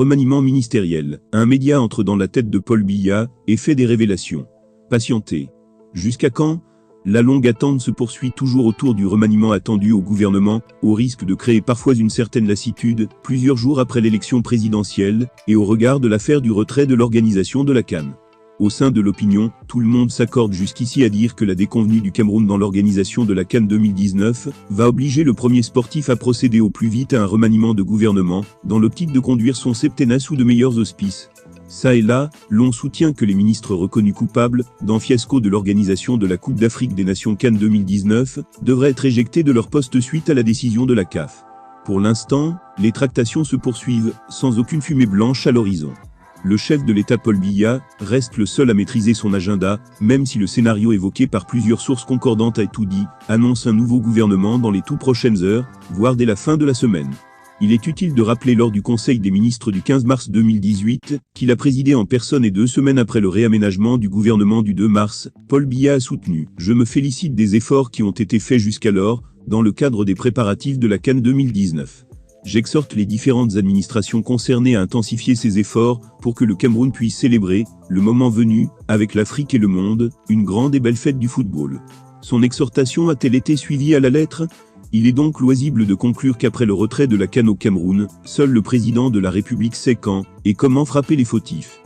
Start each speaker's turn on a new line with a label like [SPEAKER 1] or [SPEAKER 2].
[SPEAKER 1] Remaniement ministériel. Un média entre dans la tête de Paul Biya et fait des révélations. Patientez. Jusqu'à quand? La longue attente se poursuit toujours autour du remaniement attendu au gouvernement, au risque de créer parfois une certaine lassitude, plusieurs jours après l'élection présidentielle, et au regard de l'affaire du retrait de l'organisation de la CAN. Au sein de l'opinion, tout le monde s'accorde jusqu'ici à dire que la déconvenue du Cameroun dans l'organisation de la CAN 2019 va obliger le premier sportif à procéder au plus vite à un remaniement de gouvernement, dans l'optique de conduire son septennat sous de meilleurs auspices. Ça et là, l'on soutient que les ministres reconnus coupables, dans fiasco de l'organisation de la Coupe d'Afrique des Nations CAN 2019, devraient être éjectés de leur poste suite à la décision de la CAF. Pour l'instant, les tractations se poursuivent, sans aucune fumée blanche à l'horizon. Le chef de l'État Paul Biya reste le seul à maîtriser son agenda, même si le scénario évoqué par plusieurs sources concordantes à Etoudi annonce un nouveau gouvernement dans les tout prochaines heures, voire dès la fin de la semaine. Il est utile de rappeler lors du Conseil des ministres du 15 mars 2018, qu'il a présidé en personne et 2 semaines après le réaménagement du gouvernement du 2 mars, Paul Biya a soutenu « Je me félicite des efforts qui ont été faits jusqu'alors, dans le cadre des préparatifs de la CAN 2019. J'exhorte les différentes administrations concernées à intensifier ces efforts pour que le Cameroun puisse célébrer, le moment venu, avec l'Afrique et le monde, une grande et belle fête du football. » Son exhortation a-t-elle été suivie à la lettre? Il est donc loisible de conclure qu'après le retrait de la CAN au Cameroun, seul le président de la République sait quand et comment frapper les fautifs.